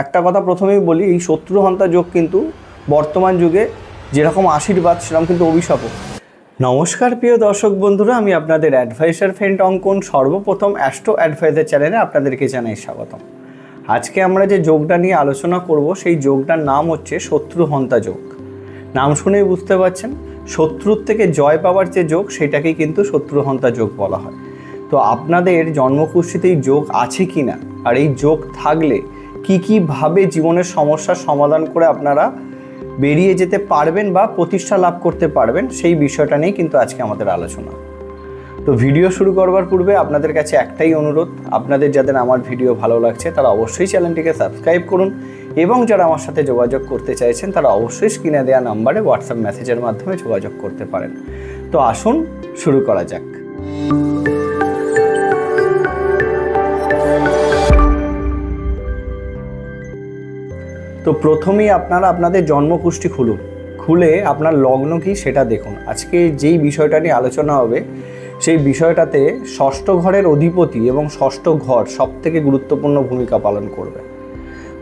একটা কথা প্রথমেই বলি, এই শত্রুহন্তা যোগ কিন্তু বর্তমান যুগে যেরকম আশীর্বাদ সেরকম কিন্তু অভিশাপও। নমস্কার প্রিয় দর্শক বন্ধুরা, আমি আপনাদের অ্যাডভাইসার ফ্রেন্ড অঙ্কন। সর্বপ্রথম অ্যাস্ট্রো অ্যাডভাইজার চ্যানেলে আপনাদেরকে জানাই স্বাগতম। আজকে আমরা যে যোগটা নিয়ে আলোচনা করব সেই যোগটার নাম হচ্ছে শত্রুহন্তা যোগ। নাম শুনেই বুঝতে পারছেন, শত্রুর থেকে জয় পাওয়ার যে যোগ সেটাকেই কিন্তু শত্রুহন্তা যোগ বলা হয়। তো আপনাদের জন্মকুষ্ঠিতে এই যোগ আছে কি না, আর এই যোগ থাকলে কীভাবে জীবনের সমস্যার সমাধান করে আপনারা বেরিয়ে যেতে পারবেন বা প্রতিষ্ঠা লাভ করতে পারবেন, সেই বিষয়টা নিয়েই কিন্তু আজকে আমাদের আলোচনা। তো ভিডিও শুরু করবার পূর্বে আপনাদের কাছে একটাই অনুরোধ, আপনাদের যাদের আমার ভিডিও ভালো লাগছে তারা অবশ্যই চ্যানেলটিকে সাবস্ক্রাইব করুন, এবং যারা আমার সাথে যোগাযোগ করতে চাইছেন তারা অবশ্যই স্ক্রিনে দেওয়া নাম্বারে হোয়াটসঅ্যাপ মেসেজের মাধ্যমে যোগাযোগ করতে পারেন। তো আসুন শুরু করা যাক। তো প্রথমেই আপনারা আপনাদের জন্মকুষ্ঠি খুলে আপনার লগ্ন কি সেটা দেখুন। আজকে যেই বিষয়টা নিয়ে আলোচনা হবে সেই বিষয়টাতে ষষ্ঠ ঘরের অধিপতি এবং ষষ্ঠ ঘর সবথেকে গুরুত্বপূর্ণ ভূমিকা পালন করবে।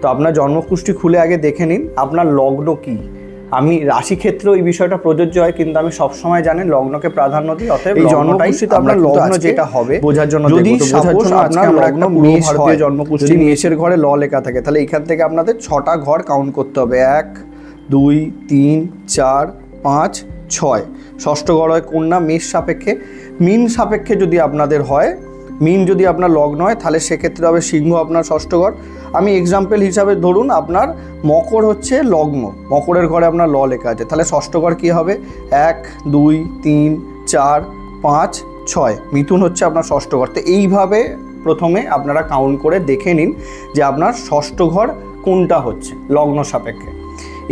তো আপনার জন্মকুষ্ঠি খুলে আগে দেখে নিন আপনার লগ্ন কি। আমি রাশি ক্ষেত্রেও এই বিষয়টা প্রযোজ্য হয়, কিন্তু আমি সবসময় জানেন লগ্নকে প্রাধান্য দিই। অতএব এই জন্মকুষ্ঠিতে আপনার লগ্ন যেটা হবে বোঝার জন্য, যদি আপনার লগ্ন মেষ হয়, জন্মকুষ্ঠি মেষের ঘরে ল লেখা থাকে, তাহলে এখান থেকে আপনাদের 6টা ঘর কাউন্ট করতে হবে। 1 2 3 4 5 6। ষষ্ঠ ঘর হয় কন্যা, মেষ সাপেক্ষে। মীন সাপেক্ষে যদি আপনাদের হয়, মীন যদি আপনার লগ্ন হয় তাহলে সেক্ষেত্রে হবে সিংহ আপনার ষষ্ঠ ঘর। আমি এক্সাম্পল হিসাবে ধরুন আপনার মকর হচ্ছে লগ্ন, মকরের ঘরে আপনার ল লেখা আছে, তাহলে ষষ্ঠ ঘর কী হবে? 1 2 3 4 5 6। মিথুন হচ্ছে আপনার ষষ্ঠ ঘর। তো এইভাবে প্রথমে আপনারা কাউন্ট করে দেখে নিন যে আপনার ষষ্ঠ ঘর কোনটা হচ্ছে লগ্ন সাপেক্ষে।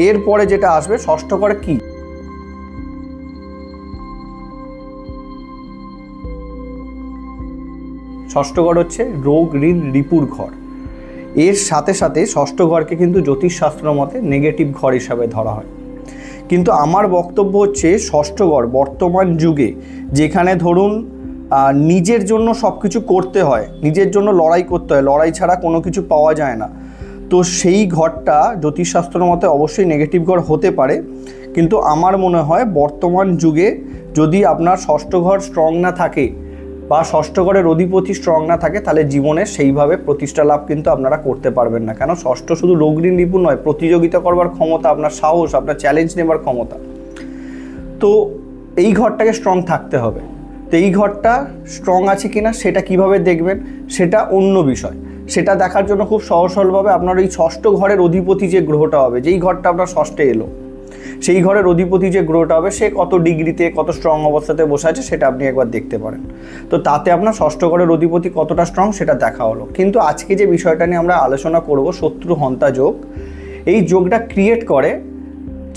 এরপরে যেটা আসবে ষষ্ঠ ঘরে কী, ষষ্ঠ ঘর হচ্ছে রোগ ঋণ রিপুর ঘর। এর সাথে সাথে ষষ্ঠ ঘরকে কিন্তু জ্যোতিষশাস্ত্র মতে নেগেটিভ ঘর হিসাবে ধরা হয়। কিন্তু আমার বক্তব্য হচ্ছে ষষ্ঠ ঘর বর্তমান যুগে যেখানে ধরুন নিজের জন্য সব কিছু করতে হয়, নিজের জন্য লড়াই করতে হয়, লড়াই ছাড়া কোনো কিছু পাওয়া যায় না, তো সেই ঘরটা জ্যোতিষশাস্ত্র মতে অবশ্যই নেগেটিভ ঘর হতে পারে। কিন্তু আমার মনে হয় বর্তমান যুগে যদি আপনার ষষ্ঠ ঘর স্ট্রং না থাকে বা ষষ্ঠ ঘরের অধিপতি স্ট্রং না থাকে, তাহলে জীবনে সেইভাবে প্রতিষ্ঠা লাভ কিন্তু আপনারা করতে পারবেন না। কেন? ষষ্ঠ শুধু রোগ ঋণ রিপু নয়, প্রতিযোগিতা করবার ক্ষমতা, আপনার সাহস, আপনার চ্যালেঞ্জ নেবার ক্ষমতা। তো এই ঘরটাকে স্ট্রং থাকতে হবে। তো এই ঘরটা স্ট্রং আছে কিনা সেটা কিভাবে দেখবেন সেটা অন্য বিষয়। সেটা দেখার জন্য খুব সহজ সরলভাবে আপনার এই ষষ্ঠ ঘরের অধিপতি যে গ্রহটা হবে, যেই ঘরটা আপনার ষষ্ঠে এলো, সেই ঘরের অধিপতি যে গ্রহটা হবে সে কত ডিগ্রিতে কত স্ট্রং অবস্থাতে বসে আছে সেটা আপনি একবার দেখতে পারেন। তো তাতে আপনার ষষ্ঠ ঘরের অধিপতি কতটা স্ট্রং সেটা দেখা হলো। কিন্তু আজকে যে বিষয়টা নিয়ে আমরা আলোচনা করব শত্রুহন্তা যোগ, এই যোগটা ক্রিয়েট করে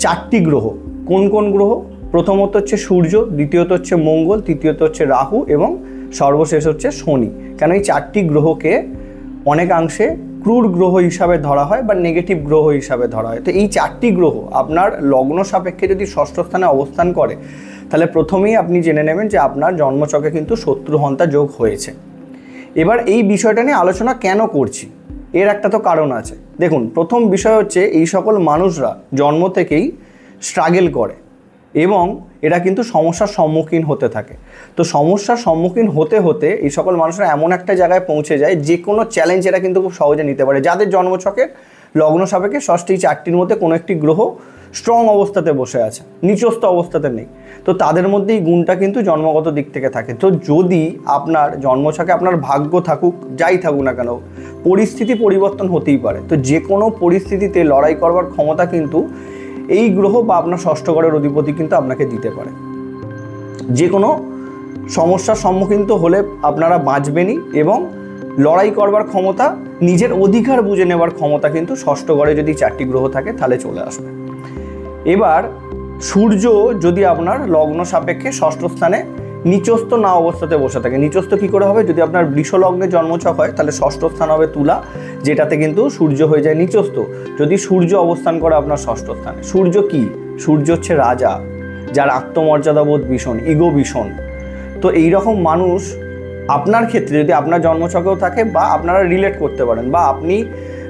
4টি গ্রহ। কোন কোন গ্রহ? প্রথমত হচ্ছে সূর্য, দ্বিতীয়ত হচ্ছে মঙ্গল, তৃতীয়ত হচ্ছে রাহু এবং সর্বশেষ হচ্ছে শনি। কেন এই 4টি গ্রহকে অনেকাংশে ক্রূর গ্রহ হিসাবে ধরা হয় বা নেগেটিভ গ্রহ হিসাবে ধরা হয়। তো এই 4টি গ্রহ আপনার লগ্ন সাপেক্ষে যদি ষষ্ঠ স্থানে অবস্থান করে, তাহলে প্রথমেই আপনি জেনে নেবেন যে আপনার জন্মছকে কিন্তু শত্রুহন্তা যোগ হয়েছে। এবার এই বিষয়টা নিয়ে আলোচনা কেন করছি, এর একটা তো কারণ আছে। দেখুন, প্রথম বিষয় হচ্ছে এই সকল মানুষরা জন্ম থেকেই স্ট্রাগল করে এবং এরা কিন্তু সমস্যার সম্মুখীন হতে থাকে। তো সমস্যার সম্মুখীন হতে হতে এই সকল মানুষরা এমন একটা জায়গায় পৌঁছে যায় যে কোনো চ্যালেঞ্জ এরা কিন্তু খুব সহজে নিতে পারে। যাদের জন্মছকের লগ্ন সাপেক্ষে ষষ্ঠী 4টির মধ্যে কোনো একটি গ্রহ স্ট্রং অবস্থাতে বসে আছে, নিচস্থ অবস্থাতে নেই, তো তাদের মধ্যে এই গুণটা কিন্তু জন্মগত দিক থেকে থাকে। তো যদি আপনার জন্মছকে আপনার ভাগ্য থাকুক, যাই থাকুক না কেন, পরিস্থিতি পরিবর্তন হতেই পারে। তো যে কোনো পরিস্থিতিতে লড়াই করবার ক্ষমতা কিন্তু এই গ্রহ বা আপনার ষষ্ঠ ঘরের অধিপতি কিন্তু আপনাকে দিতে পারে। যে কোনো সমস্যার সম্মুখীন তো হলে আপনারা বাঁচবেনই, এবং লড়াই করবার ক্ষমতা, নিজের অধিকার বুঝে নেবার ক্ষমতা কিন্তু ষষ্ঠ ঘরে যদি 4টি গ্রহ থাকে তাহলে চলে আসবে। এবার সূর্য যদি আপনার লগ্ন সাপেক্ষে ষষ্ঠ স্থানে নিচস্থ না অবস্থাতে বসে থাকে, নিচস্থ কী করে হবে? যদি আপনার বৃষ লগ্নে জন্মছক হয় তাহলে ষষ্ঠ স্থান হবে তুলা, যেটাতে কিন্তু সূর্য হয়ে যায় নিচস্থ। যদি সূর্য অবস্থান করে আপনার ষষ্ঠ স্থানে, সূর্য কি? সূর্য হচ্ছে রাজা, যার আত্মমর্যাদাবোধ ভীষণ, ইগো ভীষণ। তো এইরকম মানুষ আপনার ক্ষেত্রে যদি আপনার জন্মছকেও থাকে বা আপনারা রিলেট করতে পারেন, বা আপনি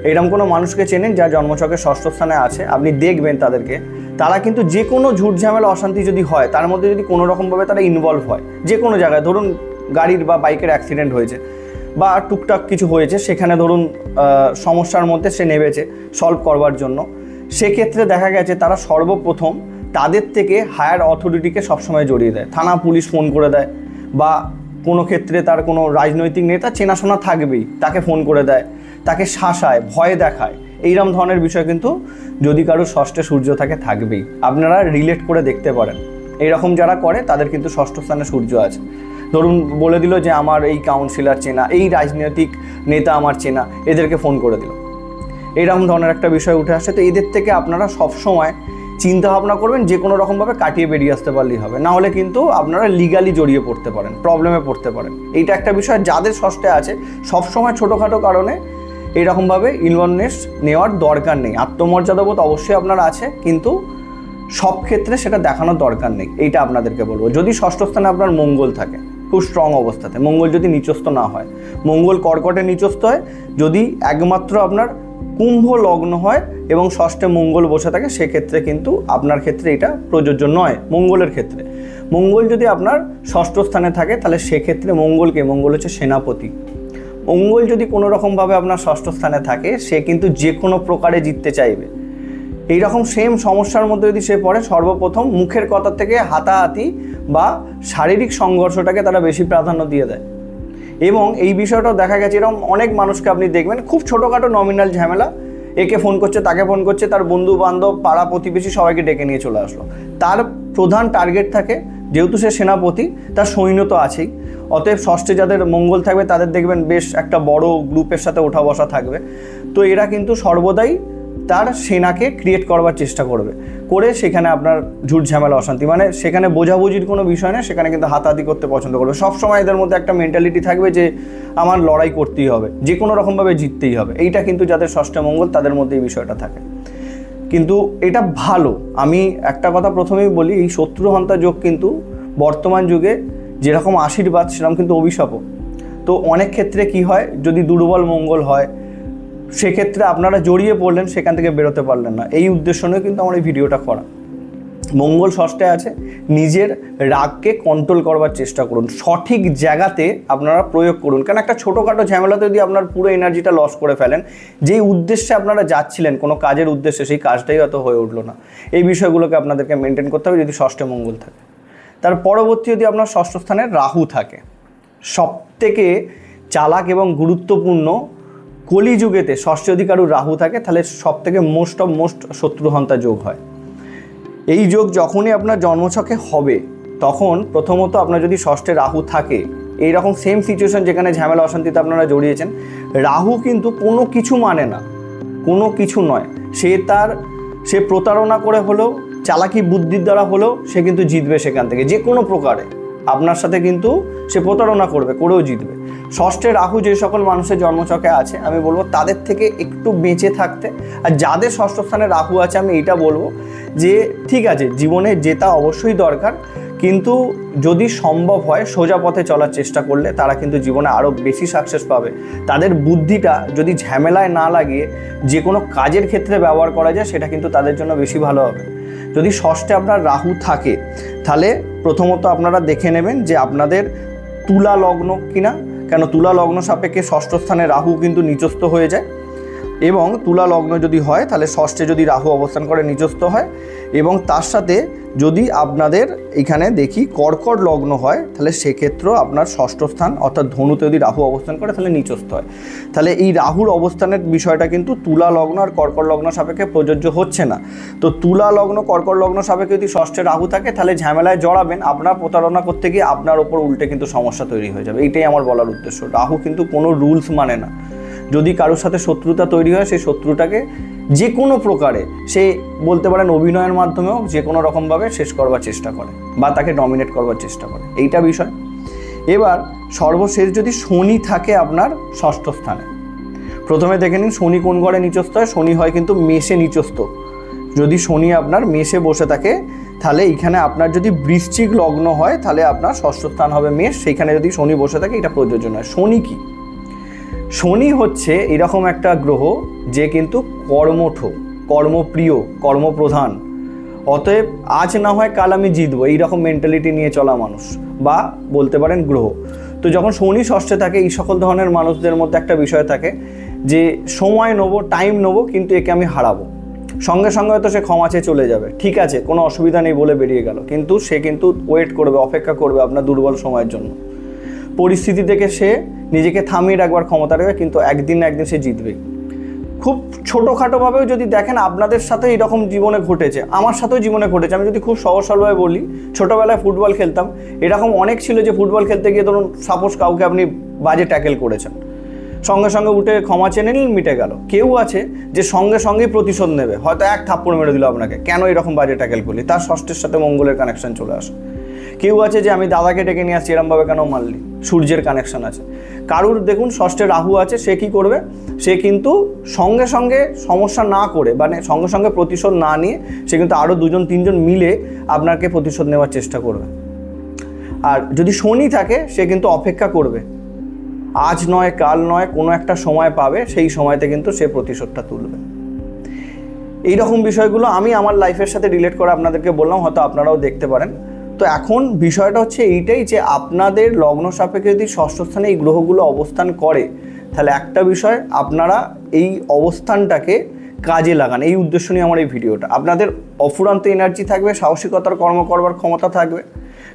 এরকম কোনো মানুষকে চেনেন যা জন্মছকের ষষ্ঠ স্থানে আছে, আপনি দেখবেন তাদেরকে, তারা কিন্তু যে কোনো ঝুট ঝামেলা অশান্তি যদি হয় তার মধ্যে যদি কোনো রকমভাবে তারা ইনভলভ হয়, যে কোনো জায়গায়, ধরুন গাড়ির বা বাইকের অ্যাক্সিডেন্ট হয়েছে বা টুকটাক কিছু হয়েছে, সেখানে ধরুন সমস্যার মধ্যে সে নেমেছে সলভ করবার জন্য, সেক্ষেত্রে দেখা গেছে তারা সর্বপ্রথম তাদের থেকে হায়ার অথরিটিকে সবসময় জড়িয়ে দেয়, থানা পুলিশ ফোন করে দেয়, বা কোনো ক্ষেত্রে তার কোনো রাজনৈতিক নেতা চেনাশোনা থাকবেই, তাকে ফোন করে দেয়, তাকে শাসায়, ভয় দেখায়। এইরকম ধরনের বিষয় কিন্তু যদি কারো ষষ্ঠে সূর্য থাকে থাকবেই, আপনারা রিলেট করে দেখতে পারেন। এইরকম যারা করে তাদের কিন্তু ষষ্ঠ স্থানে সূর্য আছে। ধরুন বলে দিল যে আমার এই কাউন্সিলর চেনা, এই রাজনৈতিক নেতা আমার চেনা, এদেরকে ফোন করে দিল, এইরকম ধরনের একটা বিষয় উঠে আসে। তো এদের থেকে আপনারা সবসময় চিন্তা ভাবনা করবেন, যে কোনো রকমভাবে কাটিয়ে বেরিয়ে আসতে পারলেই হবে, না হলে কিন্তু আপনারা লিগালি জড়িয়ে পড়তে পারেন, প্রবলেমে পড়তে পারেন। এইটা একটা বিষয়, যাদের ষষ্ঠে আছে সবসময় ছোটোখাটো কারণে এইরকমভাবে ইনভলভনেস নেওয়ার দরকার নেই। আত্মমর্যাদাবোধ অবশ্যই আপনার আছে, কিন্তু সব ক্ষেত্রে সেটা দেখানোর দরকার নেই, এইটা আপনাদেরকে বলবো। যদি ষষ্ঠ স্থানে আপনার মঙ্গল থাকে খুব স্ট্রং অবস্থাতে, মঙ্গল যদি নিচস্থ না হয়, মঙ্গল কর্কটে নিচস্থ হয়, যদি একমাত্র আপনার কুম্ভ লগ্ন হয় এবং ষষ্ঠে মঙ্গল বসে থাকে, সেক্ষেত্রে কিন্তু আপনার ক্ষেত্রে এটা প্রযোজ্য নয়। মঙ্গলের ক্ষেত্রে মঙ্গল যদি আপনার ষষ্ঠ স্থানে থাকে তাহলে সেক্ষেত্রে মঙ্গল হচ্ছে সেনাপতি। মঙ্গল যদি কোনো রকমভাবে আপনার ষষ্ঠ স্থানে থাকে, সে কিন্তু যে কোনো প্রকারে জিততে চাইবে। এইরকম সেম সমস্যার মধ্যে যদি সে পড়ে, সর্বপ্রথম মুখের কথা থেকে হাতাহাতি বা শারীরিক সংঘর্ষটাকে তারা বেশি প্রাধান্য দিয়ে দেয়। এবং এই বিষয়টাও দেখা গেছে, এরকম অনেক মানুষকে আপনি দেখবেন, খুব ছোটোখাটো নমিনাল ঝামেলা, একে ফোন করছে, তাকে ফোন করছে, তার বন্ধু বান্ধব পাড়া প্রতিবেশী সবাইকে ডেকে নিয়ে চলে আসলো। তার প্রধান টার্গেট থাকে, যেহেতু সে সেনাপতি, তার সৈন্য তো আছেই, অতএব ষষ্ঠে যাদের মঙ্গল থাকবে তাদের দেখবেন বেশ একটা বড় গ্রুপের সাথে ওঠা বসা থাকবে। তো এরা কিন্তু সর্বদাই তার সেনাকে ক্রিয়েট করবার চেষ্টা করে সেখানে আপনার ঝুট ঝামেলা অশান্তি, মানে সেখানে বোঝাবুঝির কোনো বিষয় না, সেখানে কিন্তু হাতাহাতি করতে পছন্দ করবে। সবসময় এদের মধ্যে একটা মেন্টালিটি থাকবে যে আমার লড়াই করতেই হবে, যে কোনো রকমভাবে জিততেই হবে। এইটা কিন্তু যাদের ষষ্ঠে মঙ্গল তাদের মধ্যে এই বিষয়টা থাকে। কিন্তু এটা ভালো, আমি একটা কথা প্রথমেই বলি, এই শত্রুহন্তা যোগ কিন্তু বর্তমান যুগে যেরকম আশীর্বাদ সেরকম কিন্তু অভিশাপও। তো অনেক ক্ষেত্রে কি হয়, যদি দুর্বল মঙ্গল হয় সেক্ষেত্রে আপনারা জড়িয়ে পড়লেন, সেখান থেকে বেরোতে পারলেন না। এই উদ্দেশ্য নিয়ে কিন্তু আমার এই ভিডিওটা করা। মঙ্গল ষষ্ঠে আছে, নিজের রাগকে কন্ট্রোল করবার চেষ্টা করুন, সঠিক জায়গাতে আপনারা প্রয়োগ করুন। কারণ একটা ছোটোখাটো ঝামেলাতে যদি আপনার পুরো এনার্জিটা লস করে ফেলেন, যেই উদ্দেশ্যে আপনারা যাচ্ছিলেন কোনো কাজের উদ্দেশ্যে, সেই কাজটাই হয়তো হয়ে উঠলো না। এই বিষয়গুলোকে আপনাদেরকে মেনটেন করতে হবে যদি ষষ্ঠে মঙ্গল থাকে। তার পরবর্তী যদি আপনার ষষ্ঠ স্থানে রাহু থাকে, সবথেকে চালাক এবং গুরুত্বপূর্ণ কলিযুগেতে ষষ্ঠে যদি কারো রাহু থাকে, তাহলে সবথেকে মোস্ট শত্রুহন্তা যোগ হয়। এই যোগ যখনই আপনার জন্মছকে হবে, তখন প্রথমত আপনার যদি ষষ্ঠে রাহু থাকে, এইরকম সেম সিচুয়েশন যেখানে ঝামেলা অশান্তিতে আপনারা জড়িয়েছেন, রাহু কিন্তু কোনো কিছু মানে না, কোনো কিছু নয়, সে প্রতারণা করে হলেও, চালাকি বুদ্ধির দ্বারা হলেও সে কিন্তু জিতবে সেখান থেকে, যে কোনো প্রকারে আপনার সাথে কিন্তু সে প্রতারণা করেও জিতবে। ষষ্ঠে রাহু যে সকল মানুষের জন্মছকে আছে, আমি বলবো তাদের থেকে একটু বেঁচে থাকতে। আর যাদের ষষ্ঠ স্থানে রাহু আছে, আমি এইটা বলবো যে ঠিক আছে, জীবনে জেতা অবশ্যই দরকার, কিন্তু যদি সম্ভব হয় সোজা পথে চলার চেষ্টা করলে তারা কিন্তু জীবনে আরও বেশি সাকসেস পাবে। তাদের বুদ্ধিটা যদি ঝামেলায় না লাগিয়ে যে কোনো কাজের ক্ষেত্রে ব্যবহার করা যায়, সেটা কিন্তু তাদের জন্য বেশি ভালো হবে। যদি ষষ্ঠে আপনার রাহু থাকে, তাহলে প্রথমত আপনারা দেখে নেবেন যে আপনাদের তুলা লগ্ন কিনা, কেন তুলা লগ্ন সাপেক্ষে ষষ্ঠ স্থানে রাহু কিন্তু নিচস্থ হয়ে যায়, এবং তুলা লগ্ন যদি হয় তাহলে ষষ্ঠে যদি রাহু অবস্থান করে নিচস্থ হয়, এবং তার সাথে যদি আপনাদের এখানে দেখি কর্কট লগ্ন হয়, তাহলে সেক্ষেত্রেও আপনার ষষ্ঠ স্থান অর্থাৎ ধনুতে যদি রাহু অবস্থান করে তাহলে নিচস্থ হয়। তাহলে এই রাহুর অবস্থানের বিষয়টা কিন্তু তুলা লগ্ন আর কর্কট লগ্ন সাপেক্ষে প্রযোজ্য হচ্ছে না। তো তুলা লগ্ন কর্কট লগ্ন সাপেক্ষে যদি ষষ্ঠে রাহু থাকে, তাহলে ঝামেলায় জড়াবেন, আপনার প্রতারণা করতে গিয়ে আপনার ওপর উল্টে কিন্তু সমস্যা তৈরি হয়ে যাবে। এইটাই আমার বলার উদ্দেশ্য। রাহু কিন্তু কোনো রুলস মানে না। যদি কারোর সাথে শত্রুতা তৈরি হয়, সেই শত্রুটাকে যে কোনো প্রকারে, সে বলতে পারেন অভিনয়ের মাধ্যমেও যে কোনো রকমভাবে শেষ করবার চেষ্টা করে বা তাকে ডমিনেট করবার চেষ্টা করে, এইটা বিষয়। এবার সর্বশেষ যদি শনি থাকে আপনার ষষ্ঠ স্থানে, প্রথমে দেখে নিন শনি কোন ঘরে নিচস্থ হয়। শনি হয় কিন্তু মেষে নিচস্থ। যদি শনি আপনার মেষে বসে থাকে, তাহলে এইখানে আপনার যদি বৃশ্চিক লগ্ন হয়, তাহলে আপনার ষষ্ঠ স্থান হবে মেষ, সেইখানে যদি শনি বসে থাকে, এটা প্রযোজ্য নয়। শনি কি? শনি হচ্ছে এরকম একটা গ্রহ যে কিন্তু কর্মঠ, কর্মপ্রিয়, কর্মপ্রধান। অতএব আজ না হয় কাল আমি জিতবো, এইরকম মেন্টালিটি নিয়ে চলা মানুষ বা বলতে পারেন গ্রহ। তো যখন শনি ষষ্ঠে থাকে এই সকল ধরনের মানুষদের মধ্যে একটা বিষয় থাকে যে সময় নেবো, টাইম নেবো, কিন্তু একে আমি হারাবো। সঙ্গে সঙ্গে হয়তো সে ক্ষমা চেয়ে চলে যাবে, ঠিক আছে কোনো অসুবিধা নেই বলে বেরিয়ে গেল, কিন্তু সে কিন্তু ওয়েট করবে, অপেক্ষা করবে আপনার দুর্বল সময়ের জন্য। পরিস্থিতি থেকে সে নিজেকে থামিয়ে রাখবার ক্ষমতা রাখবে, কিন্তু একদিন না একদিন সে জিতবে। খুব ছোটোখাটোভাবেও যদি দেখেন আপনাদের সাথে এরকম জীবনে ঘটেছে, আমার সাথেও জীবনে ঘটেছে। আমি যদি খুব সহজ সরলভাবে বলি, ছোটোবেলায় ফুটবল খেলতাম, এরকম অনেক ছিল যে ফুটবল খেলতে গিয়ে ধরুন সাপোজ কাউকে আপনি বাজে ট্যাকেল করেছেন, সঙ্গে সঙ্গে উঠে ক্ষমা চেয়ে নিলেন, মিটে গেল। কেউ আছে যে সঙ্গে সঙ্গেই প্রতিশোধ নেবে, হয়তো এক থাপ্পড় মেরে দিল আপনাকে, কেন এরকম বাজে ট্যাকেল করলি, তার ষষ্ঠের সাথে মঙ্গলের কানেকশন চলে আসে। কেউ আছে যে আমি দাদাকে ডেকে নিয়ে আসছি, এরমভাবে কেন মারলি, সূর্যের কানেকশন আছে। কারুর দেখুন ষষ্ঠে রাহু আছে, সে কি করবে, সে কিন্তু সঙ্গে সঙ্গে সমস্যা না করে, মানে সঙ্গে সঙ্গে প্রতিশোধ না নিয়ে সে কিন্তু আরও দুজন তিনজন মিলে আপনাকে প্রতিশোধ নেওয়ার চেষ্টা করবে। আর যদি শনি থাকে সে কিন্তু অপেক্ষা করবে, আজ নয় কাল নয় কোনো একটা সময় পাবে, সেই সময়তে কিন্তু সে প্রতিশোধটা তুলবে। এইরকম বিষয়গুলো আমি আমার লাইফের সাথে রিলেট করে আপনাদেরকে বললাম, হয়তো আপনারাও দেখতে পারেন। তো এখন বিষয়টা হচ্ছে এইটাই যে আপনাদের লগ্ন সাপেক্ষে যদি ষষ্ঠ স্থানে এই গ্রহগুলো অবস্থান করে, তাহলে একটা বিষয় আপনারা এই অবস্থানটাকে কাজে লাগান। এই উদ্দেশ্য নিয়ে আমার এই ভিডিওটা। আপনাদের অফুরন্ত এনার্জি থাকবে, সাহসিকতার কর্ম করবার ক্ষমতা থাকবে,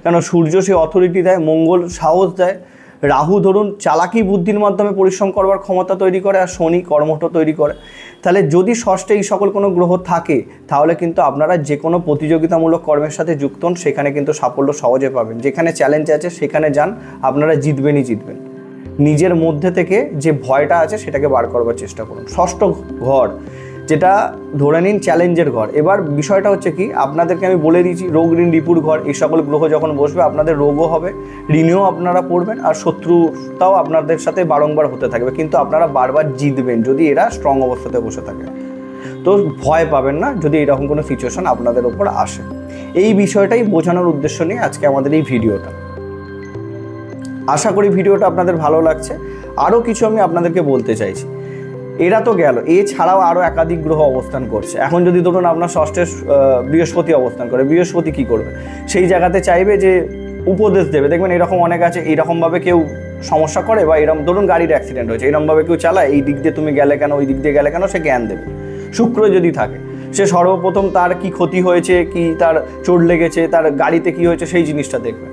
কেন সূর্য সে অথরিটি দেয়, মঙ্গল সাহস দেয়, রাহু ধরুন চালাকি বুদ্ধির মাধ্যমে পরিশ্রম করবার ক্ষমতা তৈরি করে, আর শনি কর্মঠ তৈরি করে। তাহলে যদি ষষ্ঠে এই সকল কোনো গ্রহ থাকে, তাহলে কিন্তু আপনারা যে কোনো প্রতিযোগিতামূলক কর্মের সাথে যুক্ত হন, সেখানে কিন্তু সাফল্য সহজে পাবেন। যেখানে চ্যালেঞ্জ আছে সেখানে যান, আপনারা জিতবেনই জিতবেন। নিজের মধ্যে থেকে যে ভয়টা আছে সেটাকে বার করবার চেষ্টা করুন। ষষ্ঠ ঘর যেটা ধরে নিন চ্যালেঞ্জের ঘর। এবার বিষয়টা হচ্ছে কি, আপনাদেরকে আমি বলে দিয়েছি রোগ ঋণ রিপুর ঘর। এই সকল গ্রহ যখন বসবে আপনাদের রোগও হবে, ঋণেও আপনারা পড়বেন, আর শত্রুতাও আপনাদের সাথে বারংবার হতে থাকবে, কিন্তু আপনারা বারবার জিতবেন যদি এরা স্ট্রং অবস্থাতে বসে থাকে। তো ভয় পাবেন না যদি এরকম কোনো সিচুয়েশন আপনাদের ওপর আসে। এই বিষয়টাই বোঝানোর উদ্দেশ্য নিয়ে আজকে আমাদের এই ভিডিওটা। আশা করি ভিডিওটা আপনাদের ভালো লাগছে। আরও কিছু আমি আপনাদেরকে বলতে চাইছি। এরা তো গেল, এছাড়াও আরও একাধিক গ্রহ অবস্থান করছে। এখন যদি ধরুন আপনার ষষ্ঠের বৃহস্পতি অবস্থান করে, বৃহস্পতি কী করবে, সেই জায়গাতে চাইবে যে উপদেশ দেবে। দেখবেন এরকম অনেক আছে, এইরকমভাবে কেউ সমস্যা করে, বা এরকম ধরুন গাড়ির অ্যাক্সিডেন্ট হয়েছে, এরকমভাবে কেউ চালায়, এই দিক দিয়ে তুমি গেলে কেন, ওই দিক দিয়ে গেলে কেন, সে জ্ঞান দেবে। শুক্র যদি থাকে, সে সর্বপ্রথম তার কি ক্ষতি হয়েছে, কি তার চোট লেগেছে, তার গাড়িতে কি হয়েছে, সেই জিনিসটা দেখবে।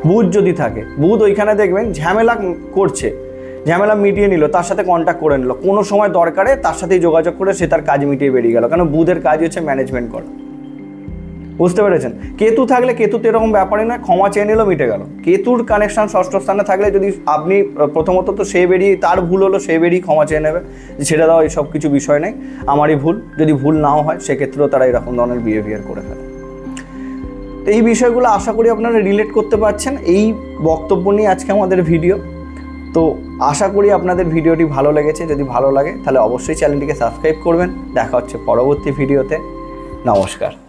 বুধ যদি থাকে, বুধ ওইখানে দেখবেন ঝামেলা করছে, ঝামেলা মিটিয়ে নিল, তার সাথে কন্ট্যাক্ট করে নিল, কোনো সময় দরকারে তার সাথেই যোগাযোগ করে সে তার কাজ মিটিয়ে বেরিয়ে গেল। কারণ বুধের কাজ হচ্ছে ম্যানেজমেন্ট করা, বুঝতে পেরেছেন। কেতু থাকলে, কেতুতে এরকম ব্যাপারই নয়, ক্ষমা চেয়ে নিল, মিটে গেল। কেতুর কানেকশন ষষ্ঠ স্থানে থাকলে যদি আপনি প্রথমত তো সে বেরিয়ে, তার ভুল হলো, সে বেরিয়ে ক্ষমা চেয়ে নেবে, ছেড়ে দাও, এইসব কিছু বিষয় নেই, আমারই ভুল। যদি ভুল নাও হয় সেক্ষেত্রেও তারা এরকম ধরনের বিহেভিয়ার করে ফেলে। তো এই বিষয়গুলো আশা করি আপনারা রিলেট করতে পারছেন। এই বক্তব্য নিয়ে আজকে আমাদের ভিডিও। তো আশা করি আপনাদের ভিডিওটি ভালো লেগেছে। যদি ভালো লাগে তাহলে অবশ্যই চ্যানেলটিকে সাবস্ক্রাইব করবেন। দেখা হচ্ছে পরবর্তী ভিডিওতে। নমস্কার।